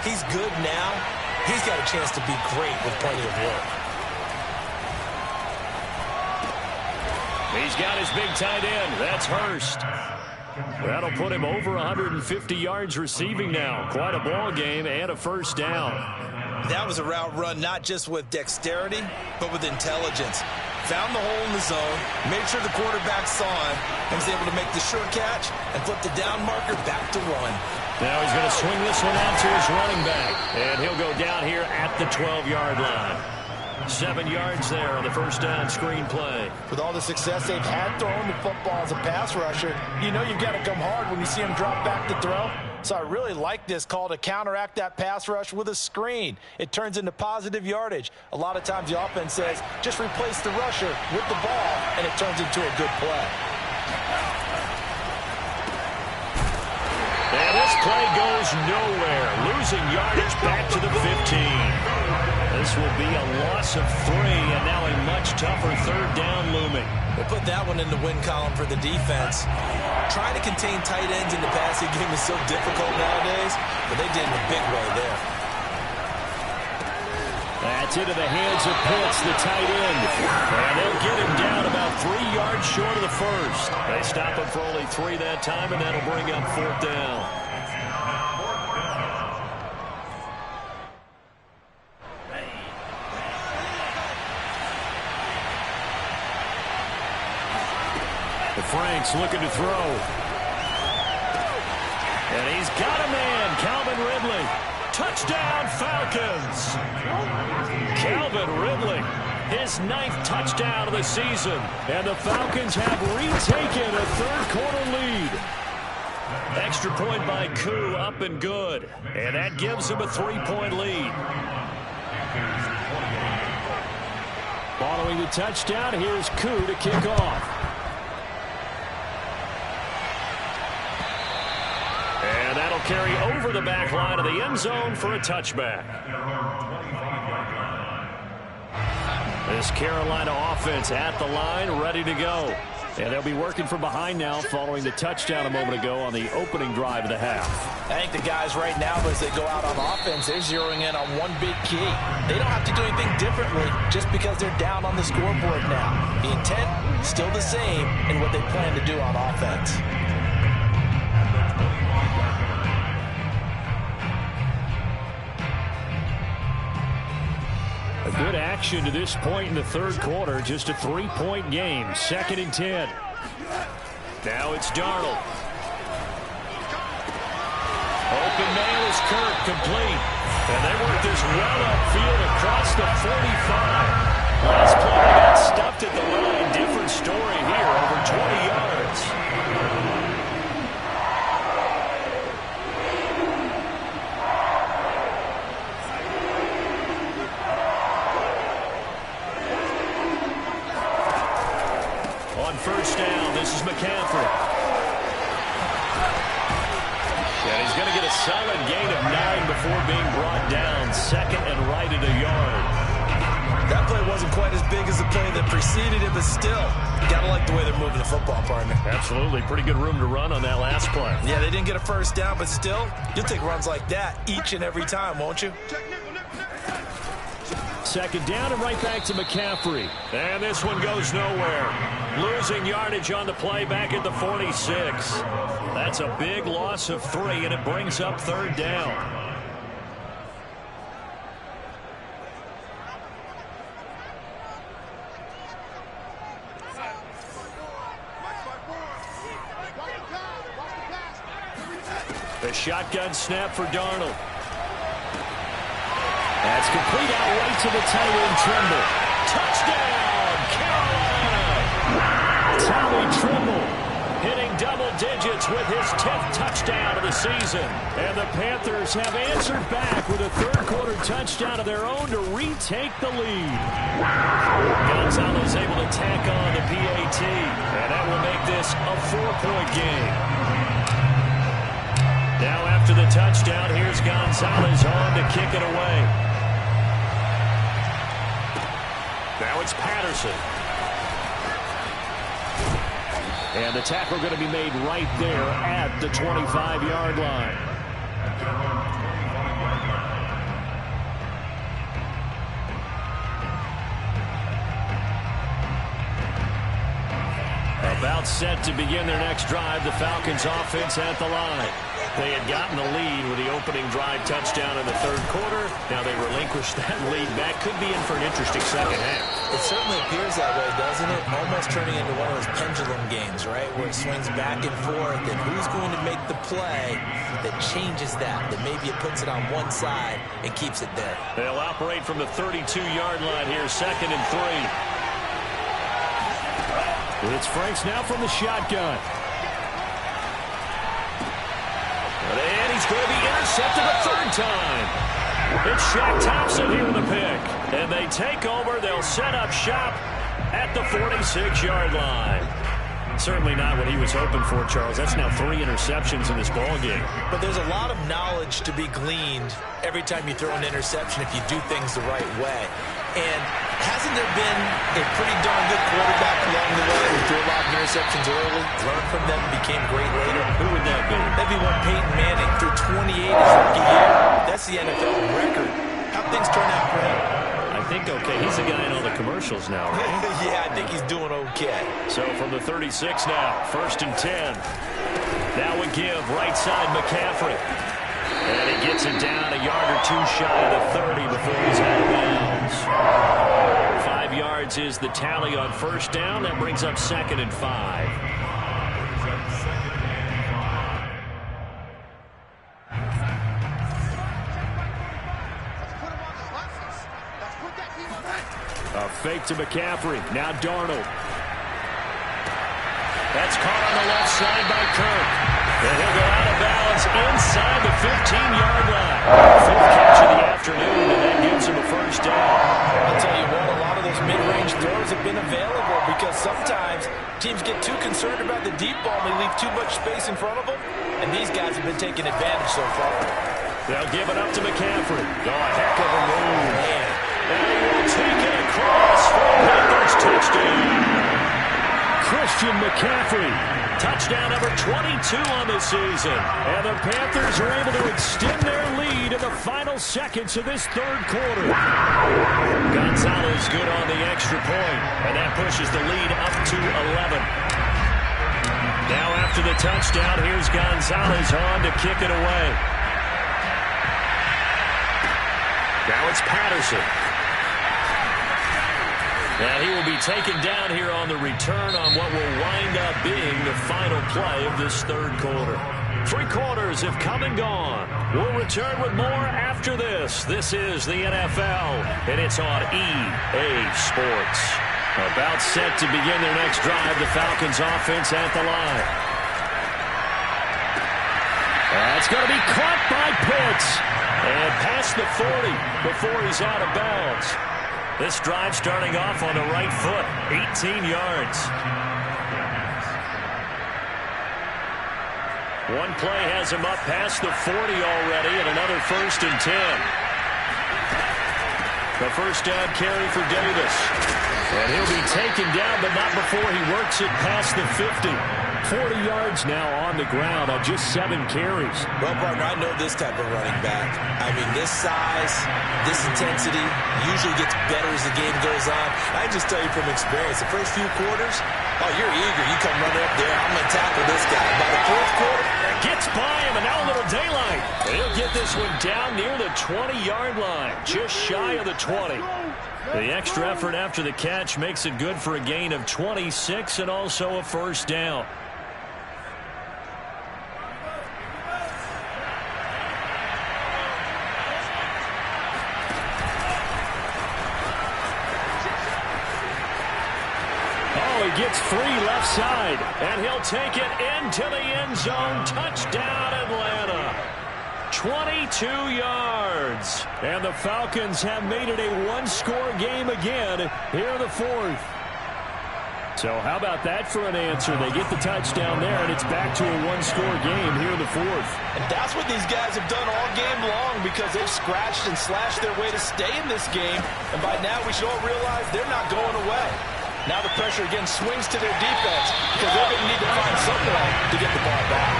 he's good now. He's got a chance to be great with plenty of work. He's got his big tight end. That's Hurst. That'll put him over 150 yards receiving now. Quite a ball game and a first down. That was a route run not just with dexterity, but with intelligence. Found the hole in the zone, made sure the quarterback saw him, and was able to make the sure catch and flip the down marker back to run. Now he's going to swing this one out to his running back, and he'll go down here at the 12-yard line. 7 yards there on the first down screen play. With all the success they've had throwing the football as a pass rusher, you know you've got to come hard when you see him drop back to throw. So I really like this call to counteract that pass rush with a screen. It turns into positive yardage. A lot of times the offense says, just replace the rusher with the ball, and it turns into a good play. And this play goes nowhere. Losing yardage back to the 15. This will be a loss of 3, and now a much tougher third down looming. They put that one in the win column for the defense. Trying to contain tight ends in the passing game is so difficult nowadays, but they did in a big way there. That's into the hands of Pitts, the tight end. And they'll get him down about 3 yards short of the first. They stop him for only 3 that time, and that'll bring up fourth down. Frank's looking to throw. And he's got a man, Calvin Ridley. Touchdown, Falcons. Calvin Ridley, his 9th touchdown of the season. And the Falcons have retaken a third-quarter lead. Extra point by Koo, up and good. And that gives him a 3-point lead. Following the touchdown, here's Koo to kick off. And that'll carry over the back line of the end zone for a touchback. This Carolina offense at the line, ready to go. And they'll be working from behind now following the touchdown a moment ago on the opening drive of the half. I think the guys right now, as they go out on offense, they're zeroing in on one big key. They don't have to do anything differently just because they're down on the scoreboard now. The intent, still the same in what they plan to do on offense. Good action to this point in the third quarter. Just a 3-point game. 2nd and 10. Now it's Darnold. Open man is Kirk, complete. And they work this well upfield across the 45. Last play they got stuffed at the line. Different story here. Over 20 yards. First down, this is McCaffrey. And he's going to get a solid gain of 9 before being brought down. 2nd and right at a yard. That play wasn't quite as big as the play that preceded it, but still, you got to like the way they're moving the football, partner. Absolutely. Pretty good room to run on that last play. Yeah, they didn't get a first down, but still, you'll take runs like that each and every time, won't you? 2nd down and right back to McCaffrey. And this one goes nowhere. Losing yardage on the play back at the 46. That's a big loss of 3, and it brings up 3rd down. The shotgun snap for Darnold. That's complete out right to the tight end, Trimble. Touchdown, Carolina! Tommy Trimble hitting double digits with his 10th touchdown of the season. And the Panthers have answered back with a third-quarter touchdown of their own to retake the lead. Gonzalez able to tack on the PAT, and that will make this a 4-point game. Now after the touchdown, here's Gonzalez on to kick it away. Now it's Patterson. And the tackle going to be made right there at the 25-yard line. A About set to begin their next drive, the Falcons offense at the line. They had gotten the lead with the opening drive touchdown in the third quarter. Now they relinquished that lead back. Could be in for an interesting second half. It certainly appears that way, doesn't it? Almost turning into one of those pendulum games, right? Where it swings back and forth, and who's going to make the play that changes that maybe it puts it on one side and keeps it there. They'll operate from the 32-yard line here, 2nd and 3. It's Franks now from the shotgun. And he's going to be intercepted a third time. It's Shaq Thompson here with the pick. And they take over. They'll set up shop at the 46-yard line. Certainly not what he was hoping for, Charles. That's now 3 interceptions in this ball game. But there's a lot of knowledge to be gleaned every time you throw an interception if you do things the right way. And hasn't there been a pretty darn good quarterback along the way who threw a lot of interceptions early, learned from them, became great later? Who would that be? That'd be one Peyton Manning threw 28 his rookie year. That's the NFL record. How'd things turn out for him? I think okay. He's the guy in all the commercials now, right? Yeah, I think he's doing okay. So from the 36 now, 1st and 10. Now we give right side McCaffrey. And he gets it down a yard or two shy of the 30 before he's out of bounds. 5 yards is the tally on 1st down. That brings up 2nd and 5. A fake to McCaffrey. Now Darnold. That's caught on the left side by Kirk. And he'll go out of bounds inside the 15-yard line. 5th catch of the afternoon, and that gives him a 1st down. I'll tell you what, a lot of those mid-range throws have been available because sometimes teams get too concerned about the deep ball and they leave too much space in front of them, and these guys have been taking advantage so far. They'll give it up to McCaffrey. Oh, a heck of a move. Man. And he will take it across for a Panthers touchdown. Christian McCaffrey, touchdown number 22 on the season. And the Panthers are able to extend their lead in the final seconds of this third quarter. Gonzalez good on the extra point, and that pushes the lead up to 11. Now after the touchdown, here's Gonzalez on to kick it away. Now it's Patterson. And he will be taken down here on the return on what will wind up being the final play of this third quarter. 3 quarters have come and gone. We'll return with more after this. This is the NFL, and it's on EA Sports. About set to begin their next drive, the Falcons offense at the line. That's going to be caught by Pitts. And past the 40 before he's out of bounds. This drive starting off on the right foot, 18 yards. One play has him up past the 40 already, and another 1st and 10. The 1st down carry for Davis. And he'll be taken down, but not before he works it past the 50. 40 yards now on the ground on just 7 carries. Well, partner, I know this type of running back. I mean, this size, this intensity usually gets better as the game goes on. I just tell you from experience, the first few quarters, oh, you're eager. You come running up there, I'm going to tackle this guy. By the 4th quarter, gets by him, and now a little daylight. And he'll get this one down near the 20-yard line, just shy of the 20. The extra effort after the catch makes it good for a gain of 26 and also a 1st down. Gets free left side, and he'll take it into the end zone. Touchdown, Atlanta. 22 yards. And the Falcons have made it a 1-score game again here in the 4th. So how about that for an answer? They get the touchdown there, and it's back to a 1-score game here in the 4th. And that's what these guys have done all game long because they've scratched and slashed their way to stay in this game. And by now we should all realize they're not going away. Now the pressure again swings to their defense because they're going to need to find some way to get the ball back.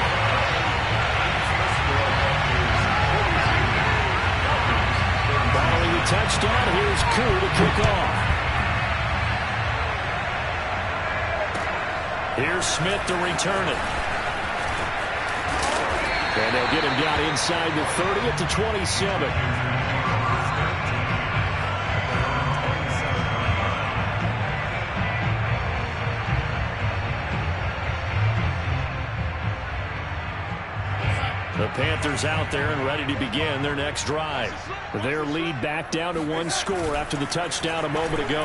Following the touchdown, here's Koo to kick off. Here's Smith to return it. And they'll get him down inside the 30 at the 27. The Panthers out there and ready to begin their next drive. Their lead back down to one score after the touchdown a moment ago.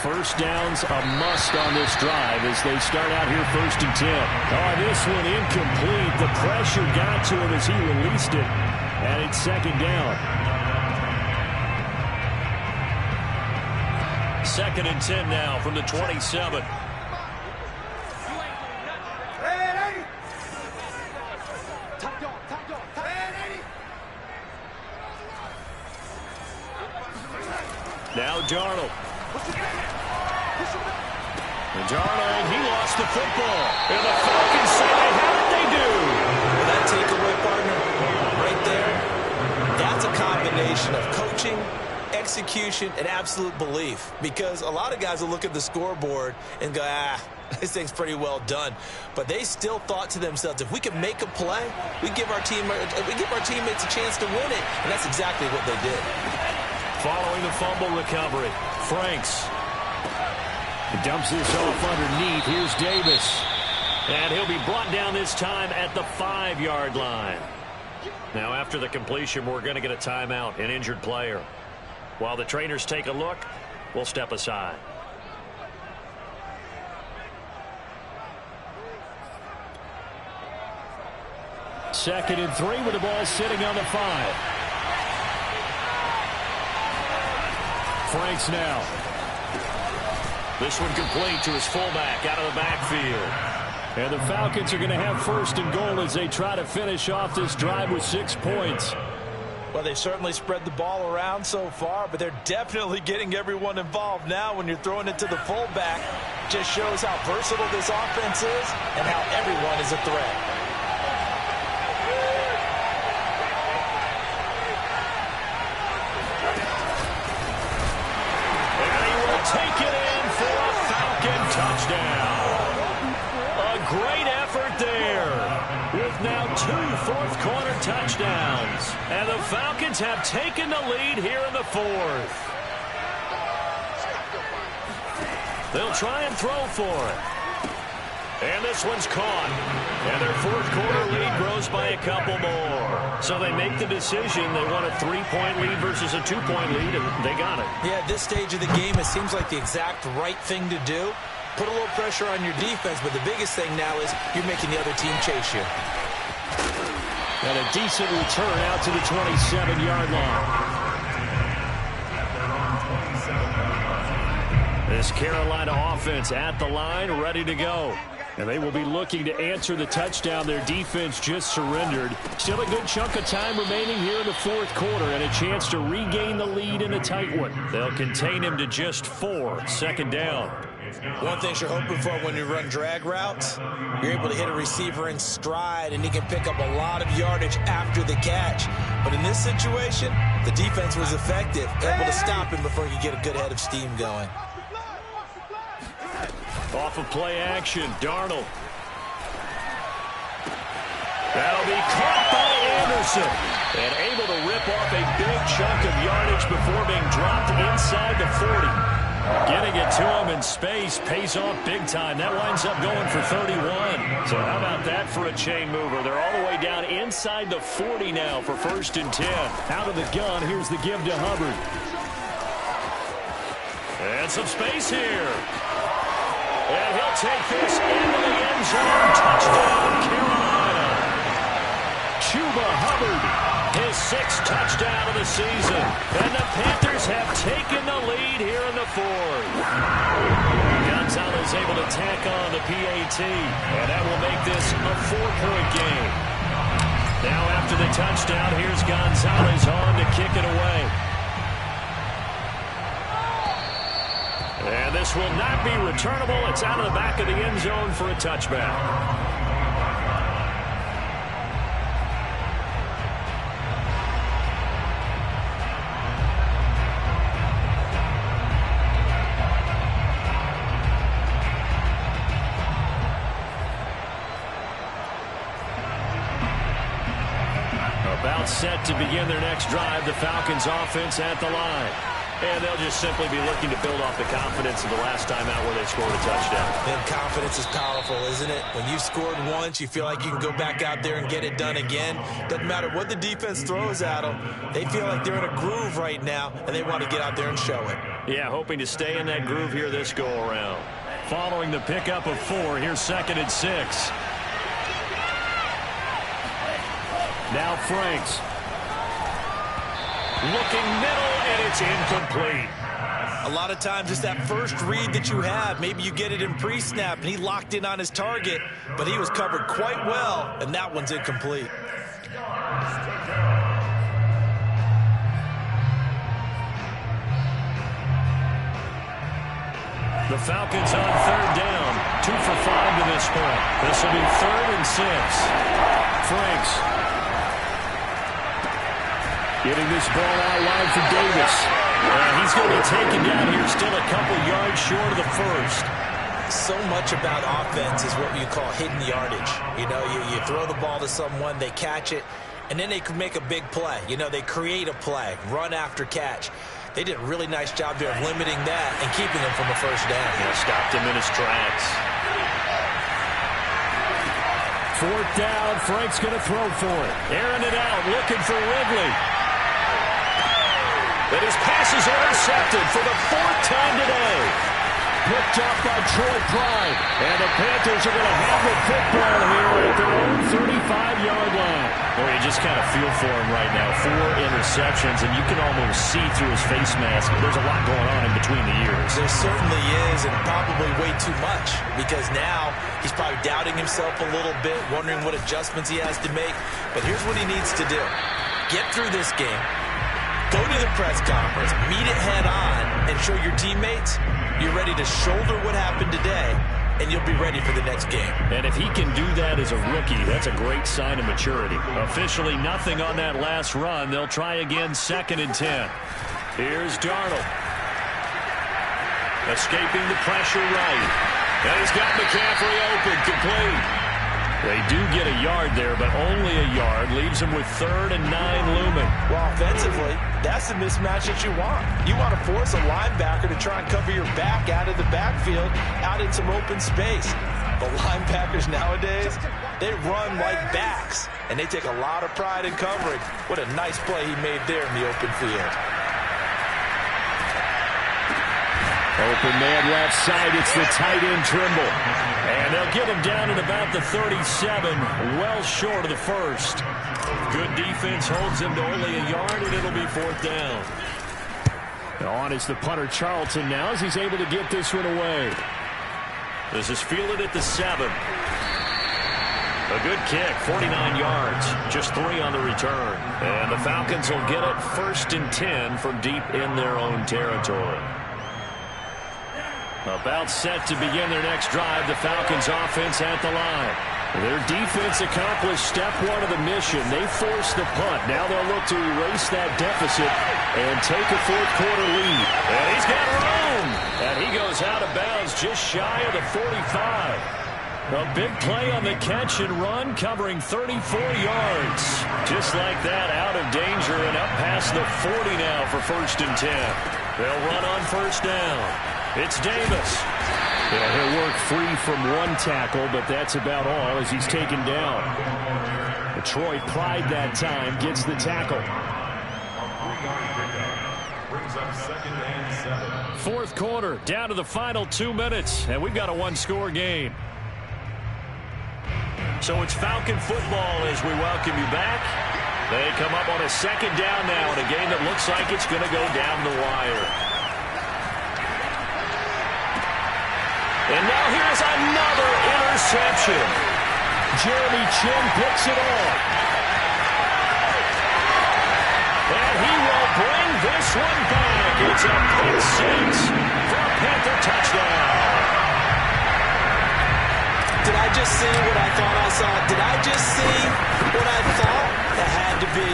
First down's a must on this drive as they start out here 1st and 10. Oh, this one incomplete. The pressure got to him as he released it. And it's 2nd down. 2nd and 10 now from the 27. Now Darnold. And Darnold, he lost the football. And the Falcons say they have it, they do. Well, that takeaway, partner, right there, that's a combination of coaching, execution, and absolute belief. Because a lot of guys will look at the scoreboard and go, this thing's pretty well done. But they still thought to themselves, if we can make a play, we give our teammates a chance to win it. And that's exactly what they did. Following the fumble recovery, Franks. He dumps this off underneath. Here's Davis. And he'll be brought down this time at the 5-yard line. Now, after the completion, we're going to get a timeout, an injured player. While the trainers take a look, we'll step aside. Second and 3 with the ball sitting on the 5. Franks now. This one complete to his fullback out of the backfield. And the Falcons are going to have 1st and goal as they try to finish off this drive with 6 points. Well, they've certainly spread the ball around so far, but they're definitely getting everyone involved now when you're throwing it to the fullback. Just shows how versatile this offense is and how everyone is a threat. Take it in for a Falcon touchdown. A great effort there with now 2 fourth-quarter touchdowns. And the Falcons have taken the lead here in the 4th. They'll try and throw for it. And this one's caught. And their 4th-quarter lead grows by a couple more. So they make the decision. They want a 3-point lead versus a 2-point lead, and they got it. Yeah, at this stage of the game, it seems like the exact right thing to do. Put a little pressure on your defense, but the biggest thing now is you're making the other team chase you. And a decent return out to the 27-yard line. This Carolina offense at the line, ready to go. And they will be looking to answer the touchdown their defense just surrendered. Still a good chunk of time remaining here in the 4th quarter and a chance to regain the lead in a tight one. They'll contain him to just 4. 2nd down. One thing you're hoping for when you run drag routes, you're able to hit a receiver in stride and he can pick up a lot of yardage after the catch. But in this situation, the defense was effective, able to stop him before he could get a good head of steam going. Off of play action, Darnold. That'll be caught by Anderson. And able to rip off a big chunk of yardage before being dropped inside the 40. Getting it to him in space pays off big time. That winds up going for 31. So how about that for a chain mover? They're all the way down inside the 40 now for 1st and 10. Out of the gun, here's the give to Hubbard. And some space here. And he'll take this into the end zone. Touchdown, Carolina. Chuba Hubbard, his 6th touchdown of the season. And the Panthers have taken the lead here in the 4th. Gonzalez able to tack on the PAT. And that will make this a 4-point game. Now after the touchdown, here's Gonzalez on to kick it away. And this will not be returnable. It's out of the back of the end zone for a touchback. About set to begin their next drive, the Falcons offense at the line. And they'll just simply be looking to build off the confidence of the last time out where they scored a touchdown. And confidence is powerful, isn't it? When you scored once, you feel like you can go back out there and get it done again. Doesn't matter what the defense throws at them. They feel like they're in a groove right now, and they want to get out there and show it. Yeah, hoping to stay in that groove here this go-around. Following the pickup of 4, here's 2nd and 6. Now Franks. Looking middle, and it's incomplete. A lot of times it's that first read that you have. Maybe you get it in pre-snap, and he locked in on his target, but he was covered quite well, and that one's incomplete. The Falcons on 3rd down. 2 for 5 to this point. This will be 3rd and 6. Franks. Getting this ball out wide for Davis. He's going to be taken down here, still a couple yards short of the first. So much about offense is what you call hidden yardage. You know, you throw the ball to someone, they catch it, and then they can make a big play. You know, they create a play, run after catch. They did a really nice job there of limiting that and keeping him from a first down. Yeah, stopped him in his tracks. 4th down, Frank's going to throw for it. Airing it out, looking for Ridley. But his pass is intercepted for the 4th time today. Picked up by Troy Pride. And the Panthers are going to have the football here at their own 35-yard line. Boy, you just kind of feel for him right now. 4 interceptions, and you can almost see through his face mask. There's a lot going on in between the ears. There certainly is, and probably way too much, because now he's probably doubting himself a little bit, wondering what adjustments he has to make. But here's what he needs to do. Get through this game. Go to the press conference, meet it head on, and show your teammates you're ready to shoulder what happened today, and you'll be ready for the next game. And if he can do that as a rookie, that's a great sign of maturity. Officially nothing on that last run. They'll try again, 2nd and 10. Here's Darnold. Escaping the pressure right. And he's got McCaffrey open, complete. They do get a yard there, but only a yard. Leaves them with 3rd and 9 looming. Well, offensively, that's the mismatch that you want. You want to force a linebacker to try and cover your back out of the backfield, out in some open space. The linebackers nowadays, they run like backs, and they take a lot of pride in covering. What a nice play he made there in the open field. Open man left side. It's the tight end Trimble. And they'll get him down at about the 37, well short of the first. Good defense holds him to only a yard, and it'll be 4th down. On is the punter Charlton now as he's able to get this one away. This is fielded at the 7. A good kick, 49 yards, just 3 on the return. And the Falcons will get it 1st and 10 from deep in their own territory. About set to begin their next drive, the Falcons offense at the line. Their defense accomplished step 1 of the mission. They forced the punt. Now they'll look to erase that deficit and take a 4th quarter lead. And he's got room. And he goes out of bounds just shy of the 45. A big play on the catch and run, covering 34 yards. Just like that, out of danger and up past the 40 now for 1st and 10. They'll run on 1st down. It's Davis. Yeah, he'll work free from 1 tackle, but that's about all as he's taken down. Troy Pride that time gets the tackle. Brings up 2nd and 7. 4th quarter, down to the final 2 minutes, and we've got a 1-score game. So it's Falcon football as we welcome you back. They come up on a 2nd down now in a game that looks like it's going to go down the wire. And now here's another interception. Jeremy Chin picks it off. And he will bring this one back. It's a pick 6 for a Panther touchdown. Did I just see what I thought I saw? Did I just see what I thought? That had to be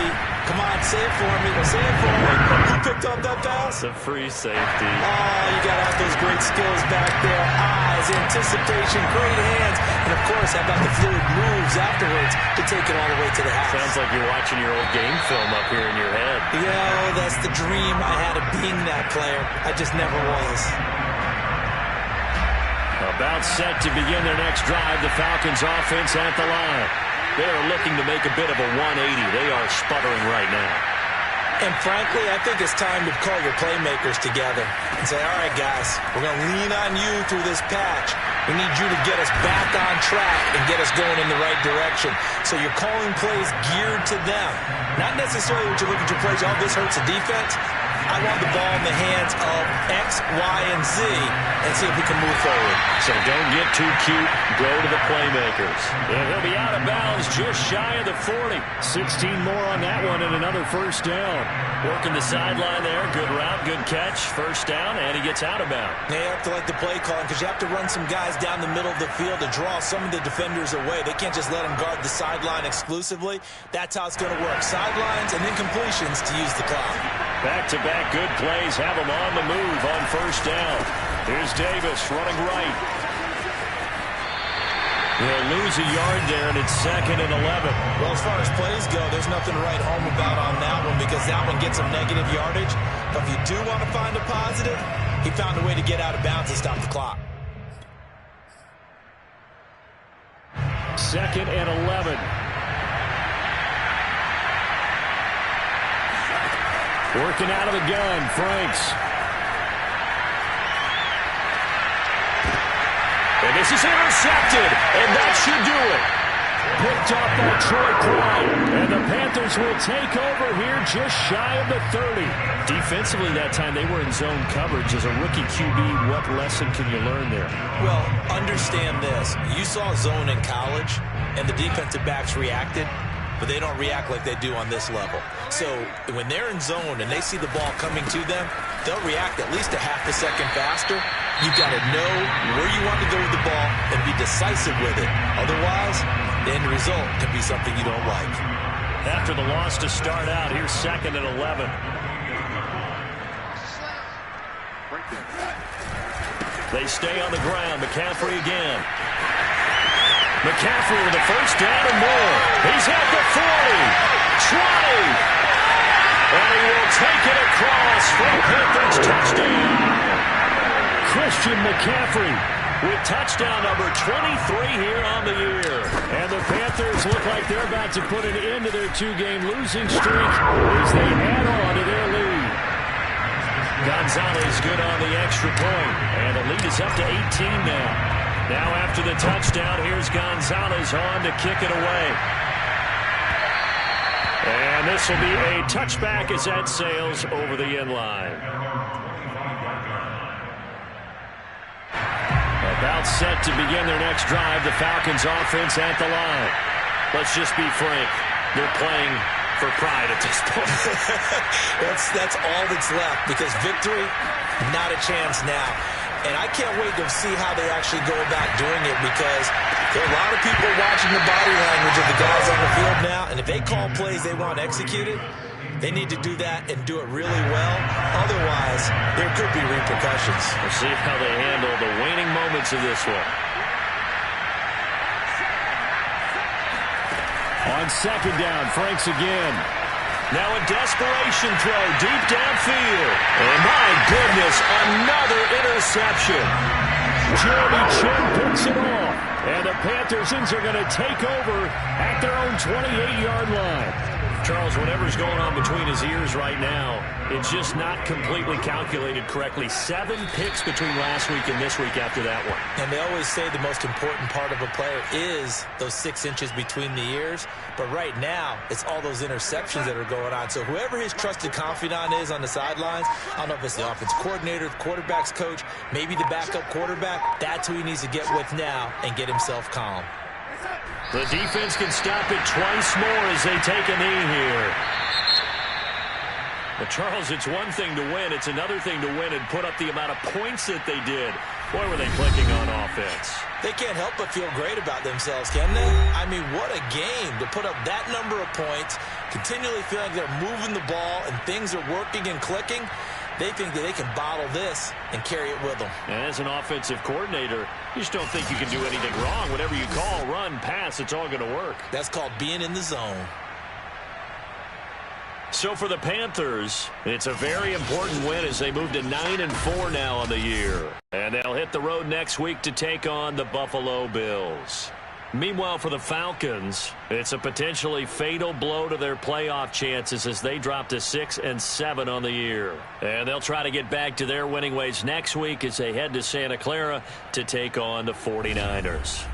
Come on, say it for me. Say it for me. Who picked up that pass? It's a free safety. Oh, you got to have those great skills back there. Eyes, anticipation, great hands. And, of course, how about the fluid moves afterwards to take it all the way to the house? Sounds like you're watching your old game film up here in your head. Yeah, that's the dream I had of being that player. I just never was. About set to begin their next drive, the Falcons offense at the line. They are looking to make a bit of a 180. They are sputtering right now. And frankly, I think it's time to call your playmakers together and say, all right, guys, we're going to lean on you through this patch. We need you to get us back on track and get us going in the right direction. So you're calling plays geared to them. Not necessarily when you look at your plays, oh, this hurts the defense. I want the ball in the hands of X, Y, and Z and see if we can move forward. So don't get too cute. Go to the playmakers. And he'll be out of bounds just shy of the 40. 16 more on that one and another first down. Working the sideline there. Good route, good catch. First down, and he gets out of bounds. They have to like the play calling because you have to run some guys down the middle of the field to draw some of the defenders away. They can't just let them guard the sideline exclusively. That's how it's going to work. Sidelines and then completions to use the clock. Back-to-back good plays have them on the move on first down. Here's Davis running right. He'll lose a yard there, and it's 2nd and 11. Well, as far as plays go, there's nothing to write home about on that one because that one gets some negative yardage. But if you do want to find a positive, he found a way to get out of bounds and stop the clock. 2nd and 11. Working out of the gun, Franks. And this is intercepted, and that should do it. Picked up by Troy Pride, and the Panthers will take over here just shy of the 30. Defensively that time, they were in zone coverage. As a rookie QB, what lesson can you learn there? Well, understand this. You saw zone in college, and the defensive backs reacted, but they don't react like they do on this level. So when they're in zone and they see the ball coming to them, they'll react at least a half a second faster. You've got to know where you want to go with the ball and be decisive with it. Otherwise, the end result can be something you don't like. After the loss to start out, here's 2nd and 11. They stay on the ground. McCaffrey again. McCaffrey with the first down and more. He's at the 40, 20, and he will take it across for a Panthers touchdown. Christian McCaffrey with touchdown number 23 here on the year. And the Panthers look like they're about to put an end to their 2-game losing streak as they add on to their lead. Gonzalez good on the extra point, and the lead is up to 18 now. Now after the touchdown, here's Gonzalez on to kick it away. And this will be a touchback as that sails over the end line. About set to begin their next drive, the Falcons offense at the line. Let's just be frank, they're playing for pride at this point. That's all that's left because victory, not a chance now. And I can't wait to see how they actually go about doing it because there are a lot of people watching the body language of the guys on the field now. And if they call plays they want executed, they need to do that and do it really well. Otherwise, there could be repercussions. We'll see how they handle the waning moments of this one. On 2nd down, Franks again. Now a desperation throw deep downfield. And my goodness, another interception. Jeremy Chin picks it off. And the Panthers are going to take over at their own 28-yard line. Charles, whatever's going on between his ears right now, it's just not completely calculated correctly. 7 picks between last week and this week after that one. And they always say the most important part of a player is those 6 inches between the ears. But right now, it's all those interceptions that are going on. So whoever his trusted confidant is on the sidelines, I don't know if it's the offense coordinator, the quarterback's coach, maybe the backup quarterback, that's who he needs to get with now and get himself calm. The defense can stop it twice more as they take a knee here. But Charles, it's one thing to win. It's another thing to win and put up the amount of points that they did. Boy, were they clicking on offense. They can't help but feel great about themselves, can they? I mean, what a game to put up that number of points, continually feel like they're moving the ball and things are working and clicking, they think that they can bottle this and carry it with them. And as an offensive coordinator, you just don't think you can do anything wrong. Whatever you call, run, pass, it's all going to work. That's called being in the zone. So for the Panthers, it's a very important win as they move to 9-4 now on the year. And they'll hit the road next week to take on the Buffalo Bills. Meanwhile, for the Falcons, it's a potentially fatal blow to their playoff chances as they drop to 6-7 on the year. And they'll try to get back to their winning ways next week as they head to Santa Clara to take on the 49ers.